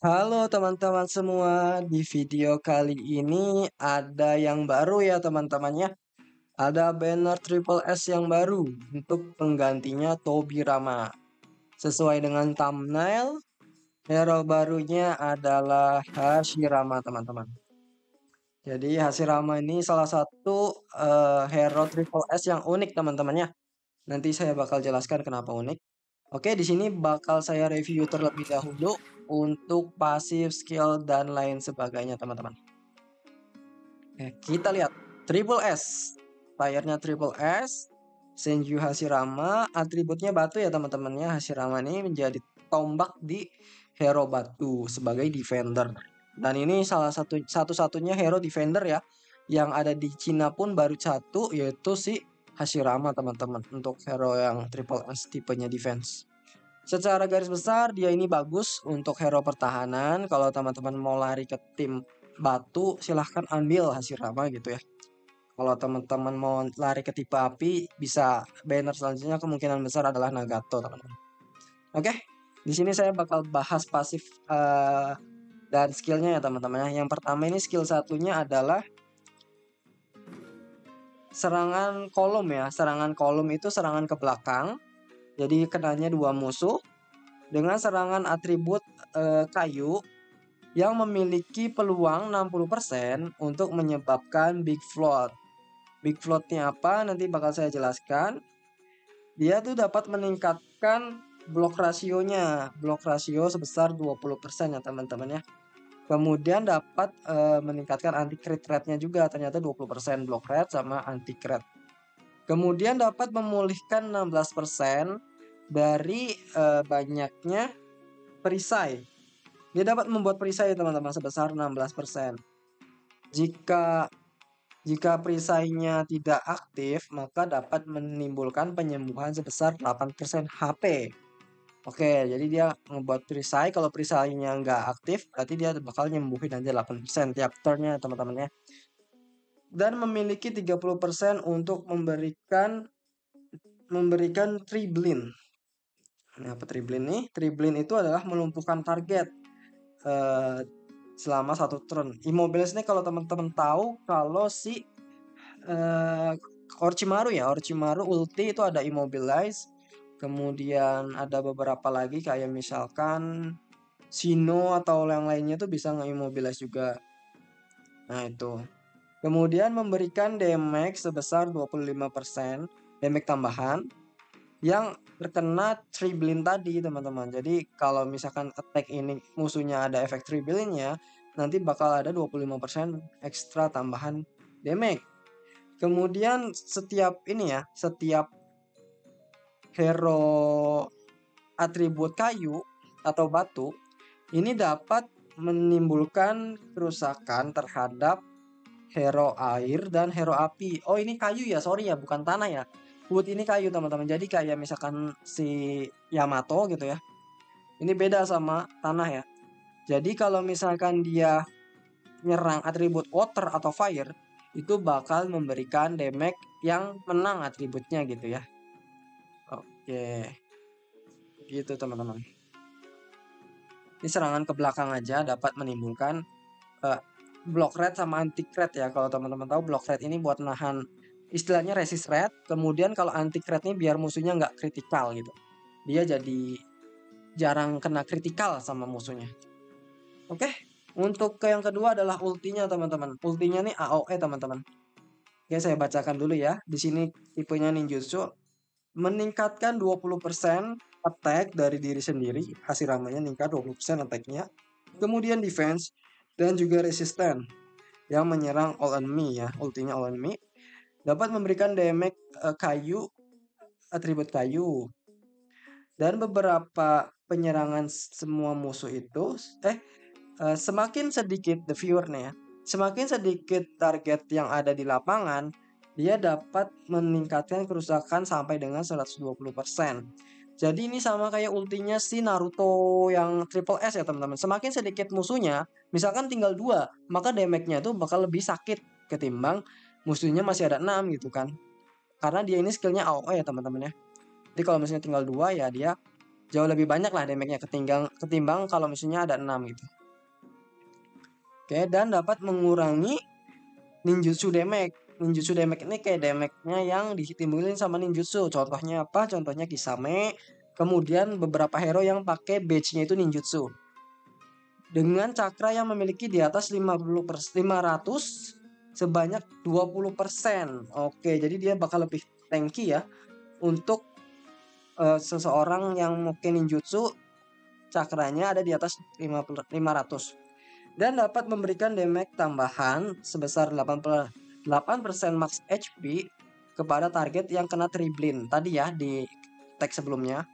Halo teman-teman semua, di video kali ini ada yang baru ya teman-temannya. Ada banner Triple S yang baru untuk penggantinya Tobirama. Sesuai dengan thumbnail, hero barunya adalah Hashirama teman-teman. Jadi Hashirama ini salah satu hero Triple S yang unik teman-temannya. Nanti saya bakal jelaskan kenapa unik. Oke, di sini bakal saya review terlebih dahulu untuk pasif skill dan lain sebagainya, teman-teman. Oke, kita lihat Triple S. Layarnya Triple S, Senju Hashirama, atributnya batu ya teman-temannya. Hashirama ini menjadi tombak di hero batu sebagai defender. Dan ini salah satu-satunya hero defender ya yang ada di Cina pun baru satu, yaitu si Hashirama teman-teman, untuk hero yang Triple S tipenya defense. Secara garis besar dia ini bagus untuk hero pertahanan. Kalau teman-teman mau lari ke tim batu, silahkan ambil Hashirama gitu ya. Kalau teman-teman mau lari ke tipe api, bisa banner selanjutnya kemungkinan besar adalah Nagato, teman-teman. Oke, di sini saya bakal bahas pasif dan skillnya ya teman-teman. Yang pertama ini skill satunya adalah serangan kolom ya. Serangan kolom itu serangan ke belakang. Jadi kenanya dua musuh dengan serangan atribut kayu yang memiliki peluang 60% untuk menyebabkan big float. Big floatnya apa? Nanti bakal saya jelaskan. Dia tuh dapat meningkatkan block rasionya. Block rasio sebesar 20% ya teman-teman ya. Kemudian dapat meningkatkan anti crit rate-nya juga. Ternyata 20% block rate sama anti crit. Kemudian dapat memulihkan 16% dari banyaknya perisai. Dia dapat membuat perisai teman-teman sebesar 16%. Jika perisainya tidak aktif, maka dapat menimbulkan penyembuhan sebesar 8% HP. Oke, jadi dia membuat perisai. Kalau perisainya nggak aktif, berarti dia bakal nyembuhin aja 8% tiap turnnya teman-teman ya. Dan memiliki 30% untuk memberikan triblin. Nah, apa triblin nih? Triblin itu adalah melumpuhkan target selama satu turn. Immobilize nih kalau teman-teman tahu, kalau si Orochimaru ya, Orochimaru ulti itu ada immobilize. Kemudian ada beberapa lagi kayak misalkan Shino atau yang lainnya tuh bisa nge-immobilize juga. Nah, itu. Kemudian memberikan damage sebesar 25%, damage tambahan yang terkena Triblin tadi teman-teman. Jadi kalau misalkan attack ini musuhnya ada efek Triblinnya, nanti bakal ada 25% ekstra tambahan damage. Kemudian setiap hero atribut kayu atau batu ini dapat menimbulkan kerusakan terhadap hero air dan hero api. Oh, ini kayu ya, sorry ya, bukan tanah ya. Wood ini kayu teman-teman. Jadi kayak misalkan si Yamato gitu ya. Ini beda sama tanah ya. Jadi kalau misalkan dia nyerang atribut water atau fire, itu bakal memberikan damage yang menang atributnya gitu ya. Oke, gitu teman-teman. Ini serangan ke belakang aja dapat menimbulkan block rate sama anti crit ya. Kalau teman-teman tahu, block rate ini buat nahan, istilahnya resist rate. Kemudian kalau anti crit ini biar musuhnya nggak kritikal gitu. Dia jadi jarang kena kritikal sama musuhnya. Oke, untuk ke yang kedua adalah ultinya teman-teman. Ultinya nih AOE teman-teman. Oke, saya bacakan dulu ya. Di sini tipenya ninjutsu meningkatkan 20% attack dari diri sendiri. Hashiramanya meningkat 20% attack-nya. Kemudian defense dan juga resisten yang menyerang all enemy ya. Ultinya all enemy dapat memberikan damage kayu, atribut kayu, dan beberapa penyerangan semua musuh itu semakin sedikit the viewer-nya ya, semakin sedikit target yang ada di lapangan, dia dapat meningkatkan kerusakan sampai dengan 120%. Jadi ini sama kayak ultinya si Naruto yang Triple S ya teman-teman. Semakin sedikit musuhnya, misalkan tinggal 2, maka damage-nya tuh bakal lebih sakit ketimbang musuhnya masih ada 6 gitu kan. Karena dia ini skillnya AOE ya teman-teman ya. Jadi kalau misalnya tinggal 2 ya dia Jauh lebih banyak lah damage-nya ketimbang kalau musuhnya ada 6 gitu. Oke, dan dapat mengurangi ninjutsu damage. Ninjutsu damage ini kayak damage-nya yang ditimbulin sama ninjutsu. Contohnya apa? Contohnya Kisame. Kemudian beberapa hero yang pakai badge-nya itu ninjutsu. Dengan cakra yang memiliki di atas 500 sebanyak 20%. Oke, jadi dia bakal lebih tanky ya untuk seseorang yang mungkin ninjutsu cakranya ada di atas 500 dan dapat memberikan damage tambahan sebesar 88% max HP kepada target yang kena triblin tadi ya di tag sebelumnya.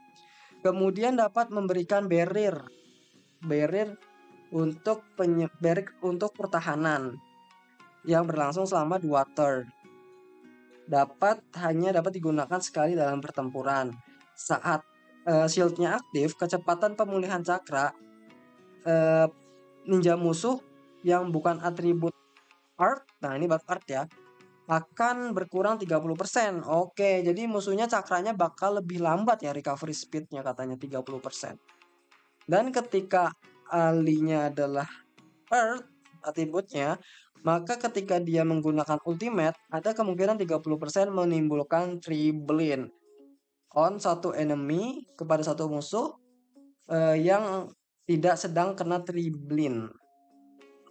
Kemudian dapat memberikan barrier untuk pertahanan yang berlangsung selama 2 turn. Hanya dapat digunakan sekali dalam pertempuran. Saat shieldnya aktif, kecepatan pemulihan cakra ninja musuh yang bukan atribut art, nah ini buff art ya, akan berkurang 30%. Oke, jadi musuhnya cakranya bakal lebih lambat ya recovery speednya katanya 30%. Dan ketika alinya adalah earth atributnya, maka ketika dia menggunakan ultimate ada kemungkinan 30% menimbulkan triblin on satu enemy kepada satu musuh yang tidak sedang kena triblin.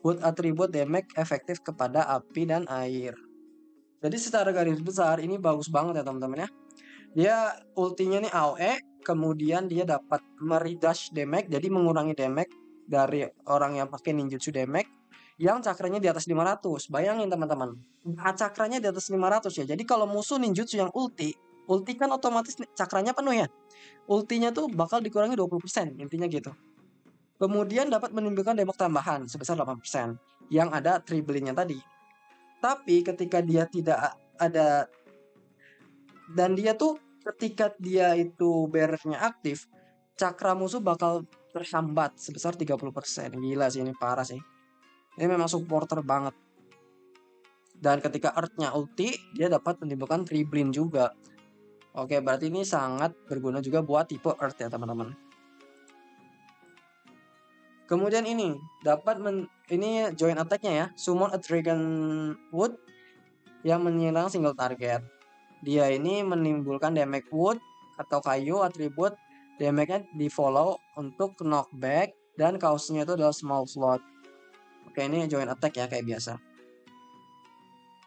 Wood atribut damage efektif kepada api dan air. Jadi secara garis besar ini bagus banget ya teman-teman ya. Dia ultinya nih AOE, kemudian dia dapat meridash damage, jadi mengurangi damage dari orang yang pakai ninjutsu damage yang cakranya di atas 500. Bayangin teman-teman, cakranya di atas 500 ya. Jadi kalau musuh ninjutsu yang ulti kan otomatis cakranya penuh ya. Ultinya tuh bakal dikurangi 20%, intinya gitu. Kemudian dapat menimbulkan damage tambahan sebesar 8% yang ada triblinnya tadi. Tapi ketika dia tidak ada dan dia tuh ketika dia itu barrier-nya aktif, cakra musuh bakal terhambat sebesar 30%. Gila sih, ini parah sih. Ini memang supporter banget. Dan ketika Earth-nya ulti, dia dapat menimbulkan triblin juga. Oke, berarti ini sangat berguna juga buat tipe Earth ya teman-teman. Kemudian ini dapat ini join attack-nya ya, summon a dragon wood yang menyerang single target. Dia ini menimbulkan damage wood atau kayu atribut damage-nya di follow untuk knockback dan kaosnya itu adalah small slot. Oke, ini join attack ya kayak biasa.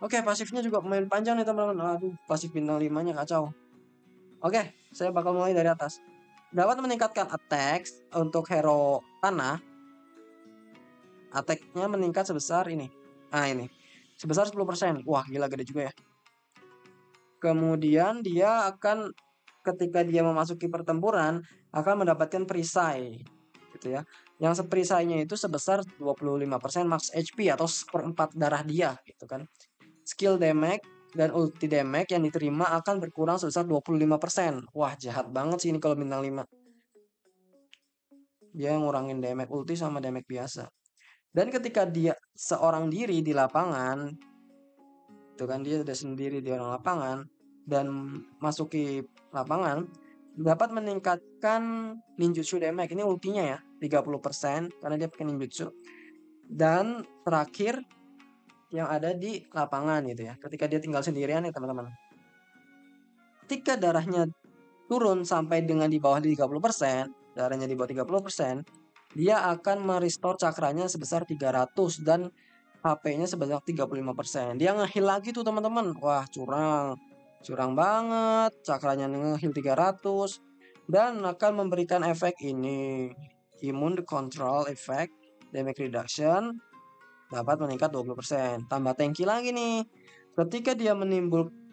Oke, pasifnya juga main panjang nih teman-teman. Aduh, pasif bintang 5-nya kacau. Oke, saya bakal mulai dari atas. Dapat meningkatkan attack untuk hero tanah. Attack-nya meningkat sebesar ini. Nah, ini. Sebesar 10%. Wah, gila gede juga ya. Kemudian dia akan ketika dia memasuki pertempuran akan mendapatkan perisai gitu ya. Yang perisainya itu sebesar 25% max HP atau seperempat darah dia gitu kan. Skill damage dan ulti damage yang diterima akan berkurang sebesar 25%. Wah, jahat banget sih ini kalau bintang 5. Dia ngurangin damage ulti sama damage biasa. Dan ketika dia seorang diri di lapangan, itu kan dia udah sendiri di orang lapangan dan masuki lapangan, dapat meningkatkan ninjutsu damage. Ini ultinya ya, 30% karena dia pakai ninjutsu. Dan terakhir yang ada di lapangan gitu ya, ketika dia tinggal sendirian ya teman-teman. Ketika darahnya turun sampai dengan di bawah 30%, darahnya di bawah 30%, dia akan merestore cakranya sebesar 300 dan HP-nya sebanyak 35%. Dia nge-heal lagi tuh teman-teman. Wah, curang. Curang banget. Cakranya nge-heal 300 dan akan memberikan efek ini. Immune control effect, damage reduction dapat meningkat 20%. Tambah tanky lagi nih. Ketika dia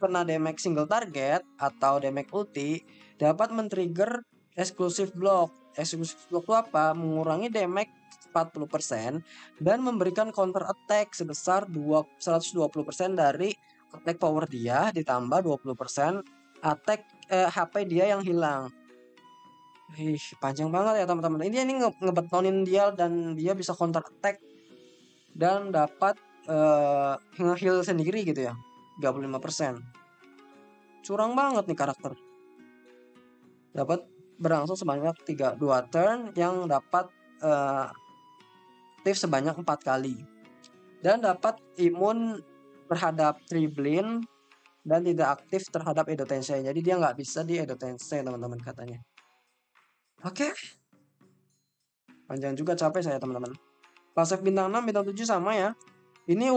kena damage single target atau damage ulti, dapat men-trigger exclusive block. Exclusive block itu apa? Mengurangi damage 40% dan memberikan counter attack sebesar 120% dari attack power dia ditambah 20% attack HP dia yang hilang. Panjang banget ya teman-teman. Ini ngebetonin dia dan dia bisa counter attack dan dapat nge-heal sendiri gitu ya. 35%. Curang banget nih karakter. Dapat berlangsung sebanyak 2 turn yang dapat aktif sebanyak 4 kali. Dan dapat imun terhadap Triblin dan tidak aktif terhadap Edo Tensei. Jadi dia nggak bisa di Edo Tensei teman-teman katanya. Oke. Panjang juga, capek saya teman-teman. Pasif bintang 6, bintang 7 sama ya. Ini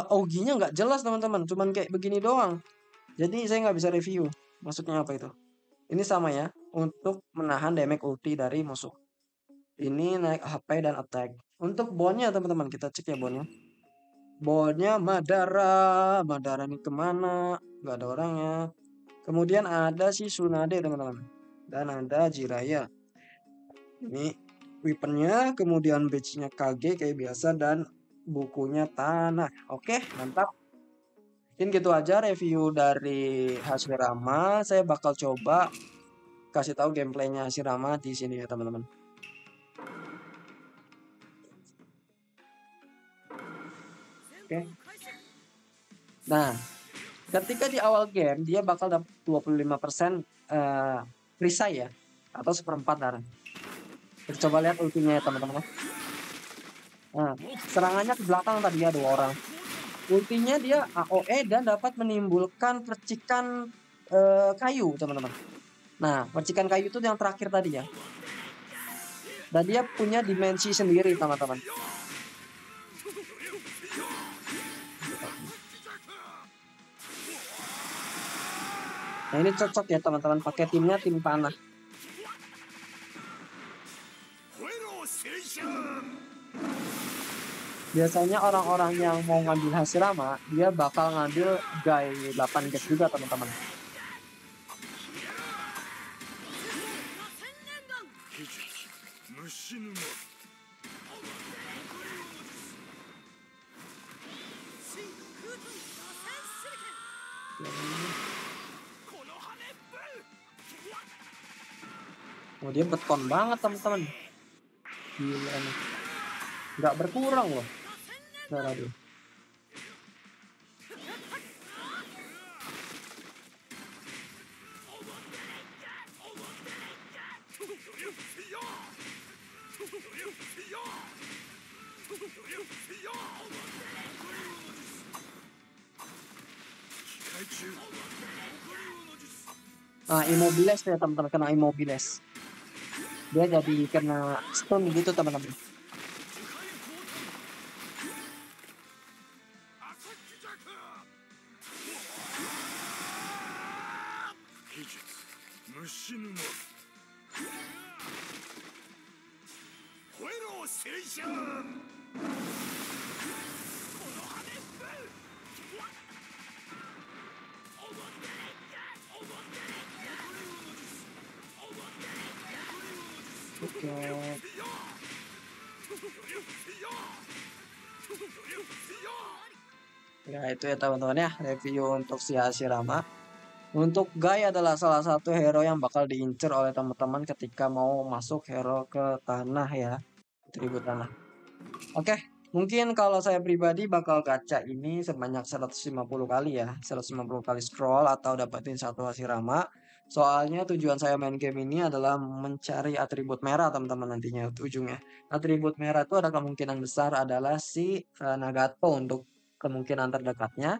Ogi-nya nggak jelas teman-teman, cuman kayak begini doang. Jadi saya nggak bisa review. Maksudnya apa itu? Ini sama ya, untuk menahan damage ulti dari musuh. Ini naik HP dan attack. Untuk bondnya teman-teman, kita cek ya bondnya. Bondnya Madara. Madara ini kemana? Nggak ada orangnya. Kemudian ada si Tsunade teman-teman. Dan ada Jiraiya. Ini weaponnya, kemudian badge-nya Kage kayak biasa, dan bukunya tanah. Oke, mantap. Mungkin gitu aja review dari Hashirama. Saya bakal coba kasih tahu gameplaynya Hashirama di sini ya teman-teman. Oke. Nah, ketika di awal game dia bakal dapat 25% perisai ya, atau 1/4 darah. Kita coba lihat ultinya ya teman-teman. Nah, serangannya ke belakang tadi ya 2 orang. Ultinya dia AOE dan dapat menimbulkan percikan kayu teman-teman. Nah, percikan kayu itu yang terakhir tadi ya. Dan dia punya dimensi sendiri teman-teman. Nah, ini cocok ya teman-teman, pakai timnya tim panah. Biasanya orang-orang yang mau ngambil Hashirama, dia bakal ngambil Gai 8 get juga teman-teman. Oh, dia beton banget teman-teman. Gila nih. Nggak berkurang loh cara dia. Nah, Immobiles ya teman-teman, kena Immobiles. Dia jadi kena stun gitu teman-teman. Oke. Ya itu ya teman-teman ya, review untuk si Hashirama. Untuk Gai adalah salah satu hero yang bakal diincer oleh teman-teman ketika mau masuk hero ke tanah ya, atribut tanah. Oke, mungkin kalau saya pribadi bakal gacha ini sebanyak 150 kali ya, 150 kali scroll atau dapetin satu Hashirama. Soalnya tujuan saya main game ini adalah mencari atribut merah teman-teman nantinya ujungnya. Atribut merah itu ada kemungkinan besar adalah si Nagato untuk kemungkinan terdekatnya.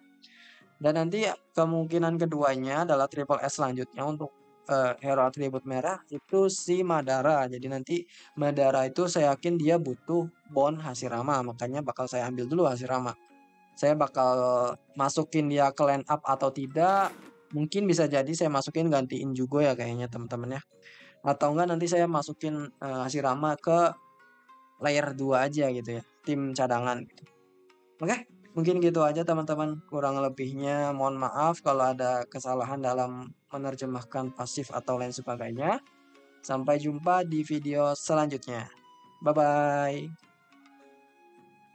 Dan nanti kemungkinan keduanya adalah triple S selanjutnya untuk hero atribut merah itu si Madara. Jadi nanti Madara itu saya yakin dia butuh bond Hashirama, makanya bakal saya ambil dulu Hashirama. Saya bakal masukin dia ke line up atau tidak, mungkin bisa jadi saya masukin gantiin Jugo ya kayaknya teman-teman ya. Atau enggak nanti saya masukin Hashirama ke layer 2 aja gitu ya, tim cadangan gitu. Oke, mungkin gitu aja teman-teman. Kurang lebihnya mohon maaf kalau ada kesalahan dalam menerjemahkan pasif atau lain sebagainya. Sampai jumpa di video selanjutnya. Bye-bye.